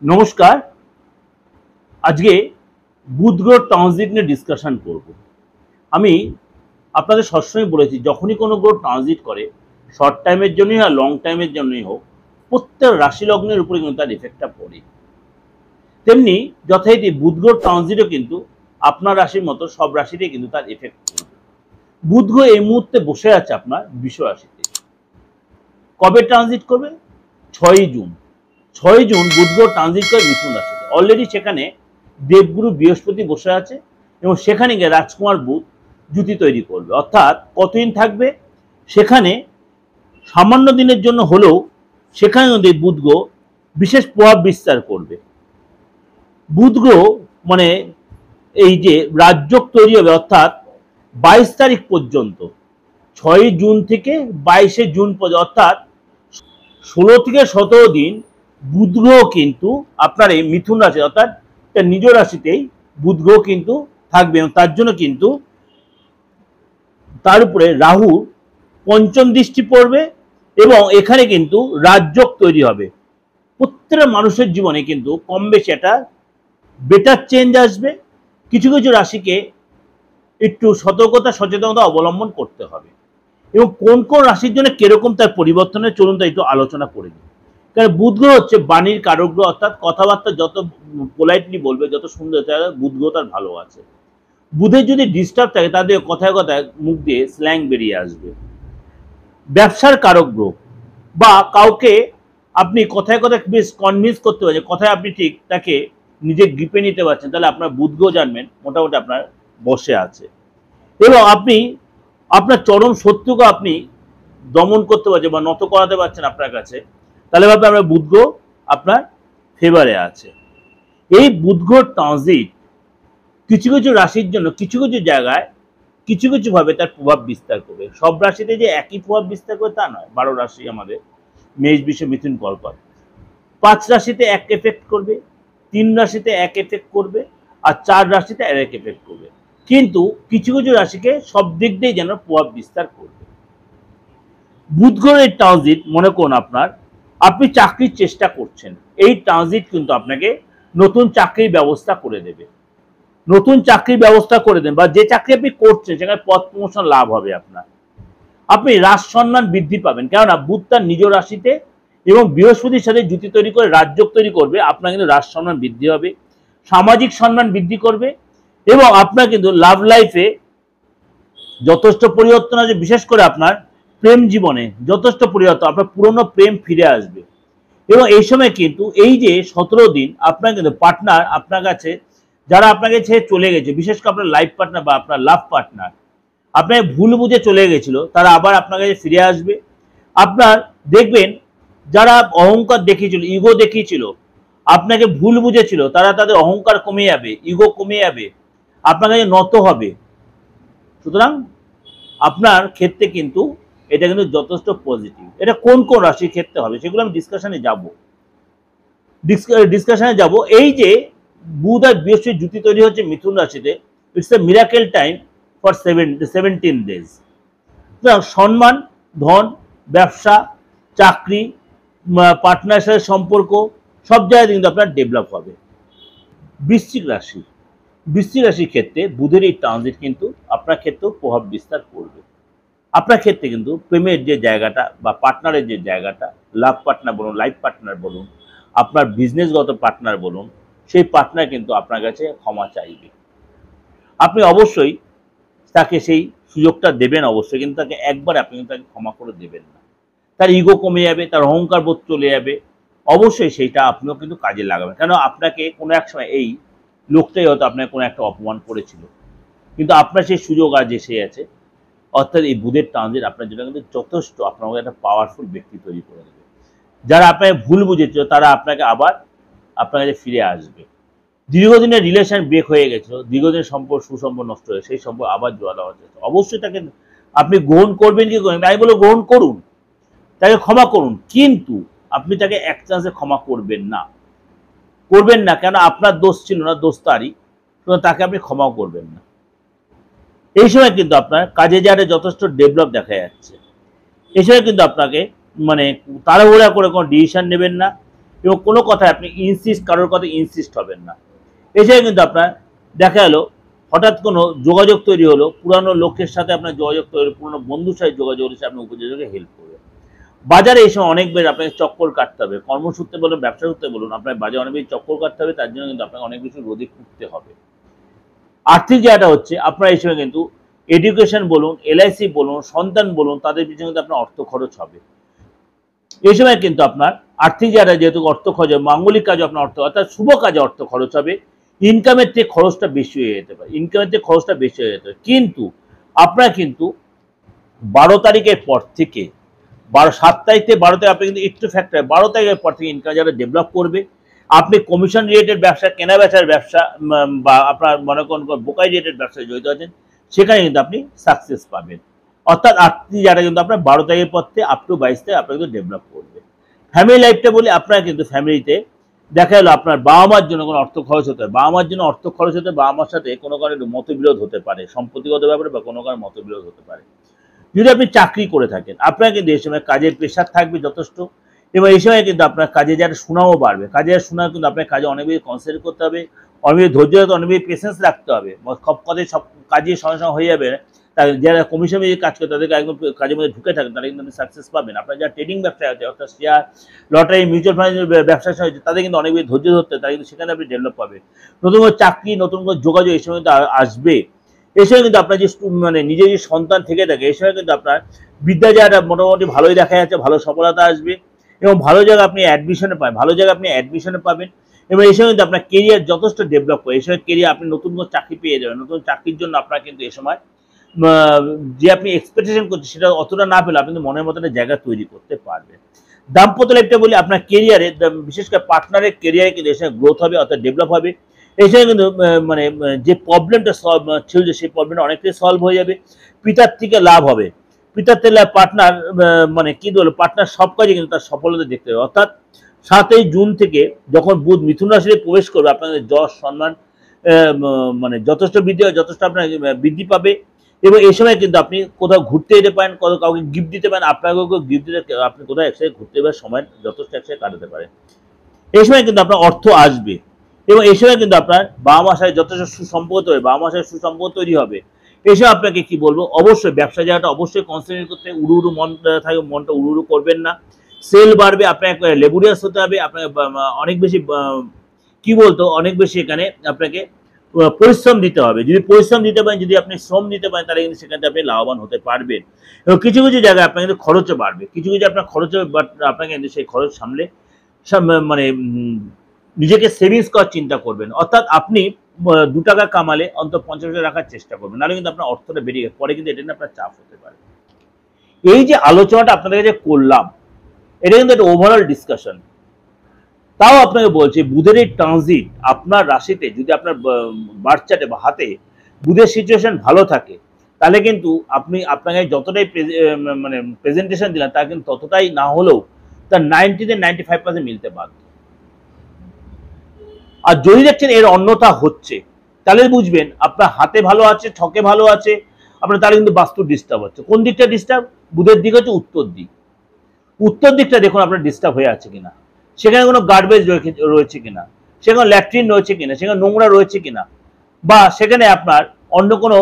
নমস্কার। আজকে বুধ গ্রহ ট্রানজিট নিয়ে ডিসকাশন করব। আমি আপনাদের সবসময় বলেছি, যখনই কোনো গ্রহ ট্রানজিট করে, শর্ট টাইমের জন্যই আর লং টাইমের জন্যই হোক, প্রত্যেক রাশি লগ্নের উপরে কিন্তু তার ইফেক্টটা পড়ে। তেমনি যথারীতি বুধ গ্রহ ট্রানজিটও কিন্তু আপনার রাশির মতো সব রাশিতেই কিন্তু তার ইফেক্ট পড়বে। বুধ গ্রহ এই মুহূর্তে বসে আছে আপনার বৃষ রাশিতে। কবে ট্রানজিট করবে? 6ই জুন। 6ই জুন বুধ গ্রহ ট্রানজিট করে মিথুন রাশিতে। অলরেডি সেখানে দেবগুরু বৃহস্পতি বসে আছে এবং সেখানে গিয়ে রাজকুমার বুধ জুতি তৈরি করবে। অর্থাৎ কতদিন থাকবে সেখানে? সামান্য দিনের জন্য হলেও সেখানে যদি বুধ গ্রহ বিশেষ প্রভাব বিস্তার করবে। বুধ গ্রহ মানে এই যে রাজযোগ তৈরি হবে, অর্থাৎ 22 তারিখ পর্যন্ত, 6ই জুন থেকে 22শে জুন পর্যন্ত, অর্থাৎ 16 থেকে 17 দিন বুধ গ্রহ কিন্তু আপনার এই মিথুন রাশি অর্থাৎ নিজ রাশিতেই বুধ গ্রহ কিন্তু থাকবে এবং তার জন্য কিন্তু তার উপরে রাহুর পঞ্চম দৃষ্টি পড়বে এবং এখানে কিন্তু রাজযোগ তৈরি হবে। প্রত্যেকটা মানুষের জীবনে কিন্তু কম বেশি একটা বেটার চেঞ্জ আসবে। কিছু কিছু রাশিকে একটু সতর্কতা সচেতনতা অবলম্বন করতে হবে এবং কোন কোন রাশির জন্য কিরকম তার পরিবর্তনের চলুন তাই একটু আলোচনা করে নিই। কারণ বুধ গ্রহ হচ্ছে বাণীর কারক গ্রহ, অর্থাৎ কথাবার্তা যত পোলাইটলি বলবে, যত সুন্দর, বুধ গ্রহ তার ভালো আছে। বুধের যদি ডিস্টার্ব থাকে তাদের কথায় কথায় মুখ দিয়ে স্ল্যাং বেরিয়ে আসবে। ব্যবসার কারক গ্রহ, বা কাউকে আপনি কথায় কথায় বেশ কনভিন্স করতে পারছেন, কথায় আপনি ঠিক তাকে নিজে গ্রিপে নিতে পারছেন, তাহলে আপনার বুধ গ্রহ জানবেন মোটামুটি আপনার বসে আছে এবং আপনি আপনার চরম শত্রুকে আপনি দমন করতে পারছেন বা নত করাতে পারছেন আপনার কাছে, তাহলে ভাবে আপনার বুধ গ্রহ আপনার ফেভারে আছে। এই বুধ গ্রহ ট্রানজিট কিছু কিছু রাশির জন্য কিছু কিছু জায়গায় কিছু কিছু ভাবে তার প্রভাব বিস্তার করবে। সব রাশিতে যে একই প্রভাব বিস্তার করবে তা নয়। 12 রাশি আমাদের মেষ, বৃষ, মিথুন, কর্কট। 5 রাশিতে এক এফেক্ট করবে, 3 রাশিতে এক এফেক্ট করবে, আর 4 রাশিতে এক এফেক্ট করবে। কিন্তু কিছু কিছু রাশিকে সব দিক দিয়ে যেন প্রভাব বিস্তার করবে। বুধ গ্রহের ট্রানজিট মনে করুন আপনি চাকরির চেষ্টা করছেন, এই ট্রানজিট কিন্তু আপনাকে নতুন চাকরির ব্যবস্থা করে দেবে। নতুন চাকরির ব্যবস্থা করে দেন, বা যে চাকরি আপনি করছেন সেখানে পদ প্রমোশন লাভ হবে আপনার। আপনি রাজ সম্মান বৃদ্ধি পাবেন, কেননা বুধ তার নিজ রাশিতে এবং বৃহস্পতির সাথে জুতি তৈরি করে রাজযোগ তৈরি করবে। আপনার কিন্তু রাজ সম্মান বৃদ্ধি হবে, সামাজিক সম্মান বৃদ্ধি করবে এবং আপনার কিন্তু লাভ লাইফে যথেষ্ট পরিবর্তন আছে। বিশেষ করে আপনার প্রেম জীবনে যথেষ্ট পরিবর্তন, আপনার পুরনো প্রেম ফিরে আসবে এবং এই সময় কিন্তু এই যে 17 দিন আপনার কিন্তু পার্টনার আপনার কাছে, যারা আপনাকে ছেড়ে চলে গেছে, বিশেষ করে আপনার লাইফ পার্টনার বা আপনার লাভ পার্টনার আপনাকে ভুল বুঝে চলে গেছিল, তারা আবার আপনার কাছে ফিরে আসবে। আপনার দেখবেন যারা অহংকার দেখিয়েছিল, ইগো দেখিয়েছিল, আপনাকে ভুল বুঝেছিল, তারা তাদের অহংকার কমে যাবে, ইগো কমে যাবে, আপনার কাছে নত হবে। সুতরাং আপনার ক্ষেত্রে কিন্তু এটা কিন্তু যথেষ্ট পজিটিভ। এটা কোন কোন রাশির ক্ষেত্রে হবে সেগুলো আমি ডিসকাশনে যাব। এই যে বুধ আর বৃহস্পতি জুতি তৈরি হচ্ছে মিথুন রাশিতে, it's a miracle time for 17 days. সম্মান, ধন, ব্যবসা, চাকরি, পার্টনারের সাথে সম্পর্ক সব জায়গায় কিন্তু আপনার ডেভেলপ হবে। বৃশ্চিক রাশির ক্ষেত্রে বুধের এই ট্রানজিট কিন্তু আপনার ক্ষেত্রেও প্রভাব বিস্তার করবে। আপনার ক্ষেত্রে কিন্তু প্রেমের যে জায়গাটা বা পার্টনারের যে জায়গাটা, লাভ পার্টনার বলুন, লাইফ পার্টনার বলুন, আপনার বিজনেসগত পার্টনার বলুন, সেই পার্টনার কিন্তু আপনার কাছে ক্ষমা চাইবে। আপনি অবশ্যই তাকে সেই সুযোগটা দেবেন অবশ্যই, কিন্তু তাকে একবার আপনি কিন্তু তাকে ক্ষমা করে দেবেন না। তার ইগো কমে যাবে, তার অহংকার বোধ চলে যাবে। অবশ্যই সেইটা আপনিও কিন্তু কাজে লাগাবেন, কেন আপনাকে কোনো এক সময় এই লোকটাই হয়তো আপনাকে কোনো একটা অপমান করেছিল, কিন্তু আপনার সেই সুযোগ আজ এসে আছে। অর্থাৎ এই বুধের ট্রানজিট আপনার জন্য কিন্তু যথেষ্ট আপনাকে একটা পাওয়ারফুল ব্যক্তি তৈরি করে দেবে। যারা আপনাকে ভুল বুঝেছিল তারা আপনাকে আবার আপনার কাছে ফিরে আসবে। দীর্ঘদিনের রিলেশন ব্রেক হয়ে গেছিল, দীর্ঘদিনের সম্পর্ক সুসম্পর্ক নষ্ট হয়ে সেই সম্পর্ক আবার জোড়া দেওয়া হচ্ছে, অবশ্যই তাকে আপনি গ্রহণ করবেন কি করেন তাই বলে গ্রহণ করুন, তাকে ক্ষমা করুন, কিন্তু আপনি তাকে এক চান্সে ক্ষমা করবেন না। কেন আপনার দোষ ছিল না, দোষ তারই, তাকে আপনি ক্ষমাও করবেন না। এই সময় কিন্তু আপনার কাজে যারে যথেষ্ট ডেভেলপ দেখা যাচ্ছে। এই সময় কিন্তু আপনাকে মানে তাড়াহুড়া করে কোনো ডিসিশন নেবেন না এবং কোনো কথায় আপনি কারোর কথা ইনসিস্ট হবেন না। এছাড়া কিন্তু আপনার দেখা গেল হঠাৎ কোনো যোগাযোগ তৈরি হলো, পুরানো লোকের সাথে আপনার যোগাযোগ তৈরি, পুরানো বন্ধুর সাথে যোগাযোগ হলে আপনি উপযোজকে হেল্প করবে। বাজারে এই সময় অনেক বেশি আপনাকে চক্কর কাটতে হবে, কর্মসূত্রে বলুন, ব্যবসা সূত্রে বলুন, আপনার বাজারে অনেক বেশি চক্কর কাটতে হবে, তার জন্য কিন্তু আপনাকে অনেক বেশি রোদে উঠতে হবে। আর্থিক জায়গাটা হচ্ছে আপনার এই সময় কিন্তু এডুকেশন বলুন, এলআইসি বলুন, সন্তান বলুন, তাদের পিছনে কিন্তু আপনার অর্থ খরচ হবে। এই সময় কিন্তু আপনার আর্থিক জায়গাটা যেহেতু অর্থ খরচ হবে, মাঙ্গলিক কাজে আপনার অর্থ, অর্থাৎ শুভ কাজে অর্থ খরচ হবে, ইনকামের থেকে খরচটা বেশি হয়ে যেতে পারে, কিন্তু আপনার কিন্তু 12 তারিখের পর থেকে 7 তারিখ থেকে 12 তারিখ আপনি কিন্তু একটু ফ্যাক্টর, 12 তারিখের পর থেকে ইনকাম যারা ডেভেলপ করবে, আপনি কমিশন রিলেটেড ব্যবসা, কেনা বেচার ব্যবসা বা আপনার মনে করেন বোকাই রিলেটেড ব্যবসায় জড়িত আছেন, সেখানে কিন্তু আপনি সাকসেস পাবেন। অর্থাৎ আর্থিক যারা কিন্তু আপনার 12 তারিখের পর থেকে আপ টু 22 তারিখ আপনার কিন্তু ডেভেলপ করবে। ফ্যামিলি লাইফটা বলি, আপনার কিন্তু ফ্যামিলিতে দেখা গেলো আপনার বাবা মার জন্য কোনো অর্থ খরচ হতে হয়, বাবা মার জন্য অর্থ খরচ হতে বাবা মার সাথে কোনো কারণে মতবিরোধ হতে পারে, সম্পত্তিগত ব্যাপারে বা কোনো কারণে মতবিরোধ হতে পারে। যদি আপনি চাকরি করে থাকেন, আপনার কিন্তু এই সময় কাজের প্রেশার থাকবে যথেষ্ট, এবং এই সময় কিন্তু আপনার কাজে যারা সুনামও বাড়বে, কাজের সুনাম কিন্তু আপনার কাজে অনেক বেশি কনসেন্ট্রেট করতে হবে, অনেক বেশি ধৈর্য রাখতে, অনেক বেশি পেশেন্স রাখতে হবে। সব কাজে সব কাজে সঙ্গে সঙ্গে হয়ে যাবে, যারা কমিশন কাজ করে তাদেরকে একদম কাজের মধ্যে ঢুকে থাকেন, তারা কিন্তু আপনি সাকসেস পাবেন। আপনার যারা ট্রেডিং ব্যবসায় আছে, অর্থাৎ শেয়ার, লটারি, মিউচুয়াল ফান্ডের ব্যবসার সঙ্গে তাদের কিন্তু অনেক বেশি ধৈর্য ধরতে, তারা কিন্তু সেখানে আপনি ডেভেলপ পাবে। নতুন করে চাকরি, নতুন করে যোগাযোগ এই সময় কিন্তু আসবে। এই সময় কিন্তু আপনার যে মানে নিজের যে সন্তান থেকে থাকে, এই সময় কিন্তু আপনার বিদ্যা জায়গাটা মোটামুটি ভালোই দেখা যাচ্ছে, ভালো সফলতা আসবে এবং ভালো জায়গায় আপনি অ্যাডমিশনে পাবেন, পাবেন। এবং এই সময় কিন্তু আপনার কেরিয়ার যথেষ্ট ডেভেলপ করে, এই সময় কেরিয়ার আপনি নতুন কোনো চাকরি পেয়ে যাবেন। নতুন চাকরির জন্য আপনার কিন্তু এই সময় যে আপনি এক্সপেকটেশন করছেন সেটা অতটা না পেলে আপনি মনের মতো একটা জায়গা তৈরি করতে পারবেন। দাম্পত্য লাইফটা বলি, আপনার কেরিয়ারে বিশেষ করে পার্টনারের কেরিয়ারে কিন্তু এই সময় গ্রোথ হবে, অর্থাৎ ডেভেলপ হবে। এই সময় কিন্তু মানে যে প্রবলেমটা ছিল যে সেই প্রবলেমটা অনেকটাই সলভ হয়ে যাবে, পিতার থেকে লাভ হবে, পিতার থেকে পার্টনার মানে কি বলবো, পার্টনার সব কাজে কিন্তু তার সফলতা দেখতে হবে। অর্থাৎ 7ই জুন থেকে যখন বুধ মিথুন রাশিতে প্রবেশ করবে, আপনাদের যশ সম্মান মানে যথেষ্ট আপনার বৃদ্ধি পাবে। এবং এই সময় কিন্তু আপনি কোথাও ঘুরতে যেতে পারেন, কাউকে গিফট দিতে পারেন, আপনাকেও গিফট দিতে আপনি কোথাও একসাথে ঘুরতে যাওয়ার সময় যথেষ্ট একসাথে কাটাতে পারেন। এই সময় কিন্তু আপনার অর্থ আসবে এবং এই সময় কিন্তু আপনার বাবা মার সাথে যথেষ্ট সুসম্পর্ক তৈরি, বাবা মার সাথে সুসম্পর্ক তৈরি হবে। এই সময় আপনাকে কি বলবো, অবশ্যই ব্যবসা জায়গাটা অবশ্যই কনসেন্ট্রেট করতে, উড়ু মন থাকে, মনটা উড়ু করবেন না, সেল বাড়বে, আপনাকে লেবুরিয়াস হতে হবে, আপনাকে অনেক বেশি কি বলতো অনেক বেশি এখানে আপনাকে পরিশ্রম দিতে হবে। যদি পরিশ্রম দিতে পারেন, যদি আপনি শ্রম দিতে পারেন, তাহলে কিন্তু সেখানে আপনি লাভবান হতে পারবেন। এবং কিছু কিছু জায়গায় আপনার কিন্তু খরচও বাড়বে, কিছু কিছু আপনার খরচ হবে, বাট আপনাকে কিন্তু সেই খরচ সামলে মানে নিজেকে সেভিংস করার চিন্তা করবেন। অর্থাৎ আপনি 2 টাকা কামালে অন্তত 50 টাকা রাখার চেষ্টা করবেন, নাহলে কিন্তু আপনার অর্থটা বেরিয়ে পরে কিন্তু এটা নিয়ে আপনার চাপ হতে পারে। এই যে আলোচনাটা আপনাদের কাছে করলাম, এটা কিন্তু একটা ওভারঅল ডিসকাশন। তাও আপনাকে বলছি, বুধের এই ট্রানজিট আপনার রাশিতে যদি আপনার বার্থ চার্টে বা হাতে বুধের সিচুয়েশন ভালো থাকে, তাহলে কিন্তু আপনি আপনাকে যতটাই মানে প্রেজেন্টেশন দিলেন তা কিন্তু ততটাই না হলেও তার 90-95% মিলতে বাধ্য। আর যদি দেখছেন এর অন্যথা হচ্ছে, তাহলে বুঝবেন আপনার হাতে ভালো আছে, ছকে ভালো আছে, আপনার তাহলে কিন্তু বাস্তু ডিস্টার্ব হচ্ছে। কোন দিকটা ডিস্টার্ব? বুধের দিক হচ্ছে উত্তর দিক। উত্তর দিকটা দেখুন আপনার ডিস্টার্ব হয়ে আছে কিনা, সেখানে কোনো গার্বেজ রয়েছে কিনা, সেখানে ল্যাট্রিন রয়েছে কিনা, সেখানে নোংরা রয়েছে কিনা, বা সেখানে আপনার অন্য কোনো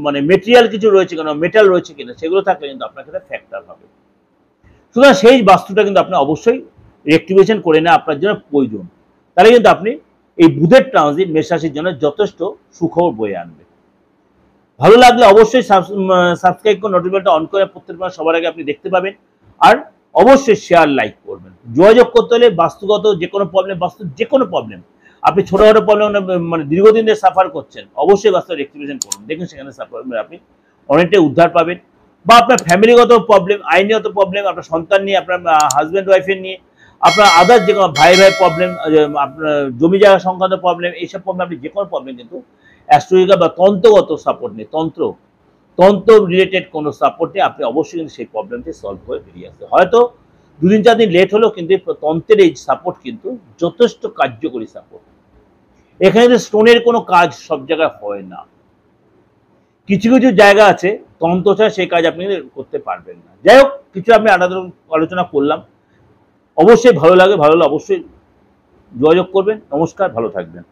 মানে মেটেরিয়াল কিছু রয়েছে কিনা, মেটাল রয়েছে কিনা, সেগুলো থাকলে কিন্তু আপনার ক্ষেত্রে ফ্যাক্টর হবে। সুতরাং সেই বাস্তুটা কিন্তু আপনি অবশ্যই রেক্টিফিকেশন করে নেওয়া আপনার জন্য প্রয়োজন। তাহলে কিন্তু আপনি এই বুধের ট্রানজিট মেষ রাশির জন্য যথেষ্ট সুখবর বয়ে আনবে। ভালো লাগলে অবশ্যই সাবস্ক্রাইব করে নোটিফিকেশনটা অন করে প্রত্যেকবার সবার আগে আপনি দেখতে পাবেন। আর অবশ্যই শেয়ার লাইক করবেন। যোগাযোগ করতে হলে বাস্তুগত যে কোনো প্রবলেম, যে কোনো প্রবলেম, আপনি ছোটখাটো প্রবলেম মানে দীর্ঘদিন ধরে সাফার করছেন, অবশ্যই বাস্তু রেক্টিফিকেশন করুন, দেখুন সেখানে আপনি অনেকটাই উদ্ধার পাবেন। বা আপনার ফ্যামিলিগত প্রবলেম, আইনগত প্রবলেম, আপনার সন্তান নিয়ে, আপনার হাজব্যান্ড ওয়াইফের নিয়ে, আপনার আদার্স যে কোনো ভাই প্রবলেম, আপনার জমি জায়গা সংক্রান্ত প্রবলেম, এইসব প্রবলেম, আপনি যে কোনো প্রবলেম কিন্তু অ্যাস্ট্রোলজিক্যাল বা তন্ত্রগত সাপোর্ট নিয়ে, তন্ত্র রিলেটেড কোনো সাপোর্ট নিয়ে আপনি অবশ্যই কিন্তু সেই প্রবলেমটি সলভ করে বেরিয়ে আসতে। হয়তো 2-4 দিন লেট হলেও কিন্তু তন্ত্রের এই সাপোর্ট কিন্তু যথেষ্ট কার্যকরী সাপোর্ট। এখানে স্টোনের কোনো কাজ সব জায়গায় হয় না, কিছু কিছু জায়গা আছে তন্ত্র ছাড়া সেই কাজ আপনি করতে পারবেন না। যাই হোক, কিছু আমি আলাদা আলোচনা করলাম। অবশ্যই ভালো লাগে, ভালো হলে অবশ্যই যোগাযোগ করবেন। নমস্কার, ভালো থাকবেন।